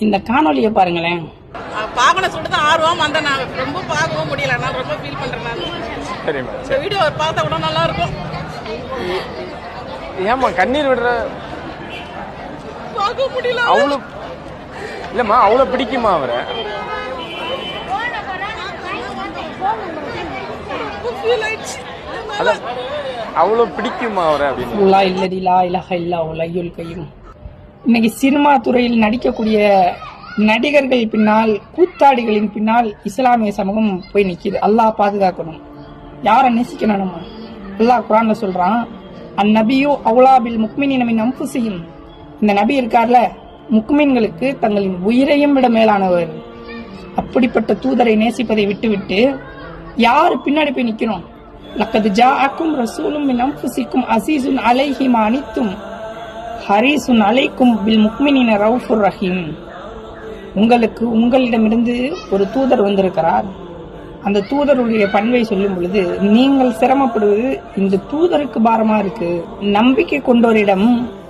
இந்த காணொலியை பாருங்களேன். பார்க்கணும் சொல்லிட்டு தான் ஆர்வம் வந்தேன். நான் ரொம்ப பார்க்கவும் முடியல, நான் ரொம்ப ஃபீல் பண்றேன். நான் இந்த வீடியோ பார்த்தா கூட நல்லா இருக்கும். ஏமா கண்ணீர் விடுற? பார்க்க முடியல. அவ்வளோ இல்லம்மா, அவ்வளோ பிடிக்குமா அவரை? அவ்வளோ பிடிக்குமா அவரை அப்படின்னு? இன்னைக்கு சினிமா துறையில் நடிக்கக்கூடிய நடிகர்கள் பின்னால், கூத்தாடிகளின் பின்னால் இஸ்லாமிய சமூகம் போய் நிக்குது. அல்லாஹ் பாதுகாக்கணும். யாரை நேசிக்கணும்? நம்ம அல்லாஹ் குர்ஆன்ல சொல்றான், அந்நபியு அவுலா பில் முக்மினீன மின் அன்ஃபுஸிஹிம். இந்த நபி இருக்கார்ல, முக்மின்களுக்கு தங்களின் உயிரையும் விட மேலானவர். அப்படிப்பட்ட தூதரை நேசிப்பதை விட்டுவிட்டு யாரு பின்னாடி போய் நிக்கணும்? லக்கத் ஜாஅக்கும் ரசூலும் மின் அன்ஃபுஸிக்கும் அஸீஸுன் அலைஹி மா அனித்தும் ஹரீசுன் அலைக்கும் பில் முக்மினீன ரவுஃபுர் ரஹீம். உங்களுக்கு உங்களிடமிருந்து ஒரு தூதர் வந்திருக்கிறார். அந்த தூதருடைய பண்பை சொல்லும் பொழுது நீங்கள் சிரமப்படுவது இந்த தூதருக்கு பாரமா இருக்கு. நம்பிக்கை கொண்டோரிடம்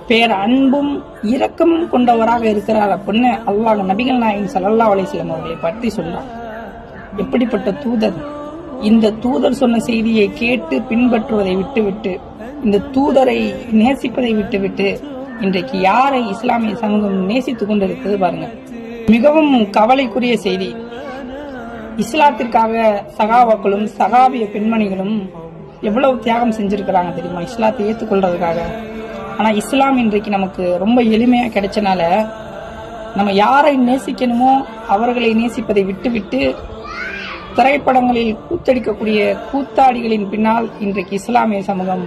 பேர் அன்பும் இரக்கமும் கொண்டவராக இருக்கிறார் அப்படின்னு அல்லாஹ் நபிகள் நாயகம் ஸல்லல்லாஹு அலைஹி வஸல்லம் அவர்களை பற்றி சொல்றார். எப்படிப்பட்ட தூதர்! இந்த தூதர் சொன்ன செய்தியை கேட்டு பின்பற்றுவதை விட்டுவிட்டு, இந்த தூதரை நேசிப்பதை விட்டுவிட்டு இன்றைக்கு யாரை இஸ்லாமிய சமூகம் நேசித்துக் கொண்டிருக்கிறது பாருங்க. மிகவும் கவலைக்குரிய செய்தி. இஸ்லாத்திற்காக சகாபாக்களும் சகாபிய பெண்மணிகளும் எவ்வளவு தியாகம் செஞ்சிருக்கிறாங்க தெரியுமா, இஸ்லாத்தை ஏற்றுக்கொள்றதுக்காக. ஆனா இஸ்லாம் இன்றைக்கு நமக்கு ரொம்ப எளிமையா கிடைச்சனால நம்ம யாரை நேசிக்கணுமோ அவர்களை நேசிப்பதை விட்டுவிட்டு திரைப்படங்களில் கூத்தடிக்கக்கூடிய கூத்தாடிகளின் பின்னால் இன்றைக்கு இஸ்லாமிய சமூகம்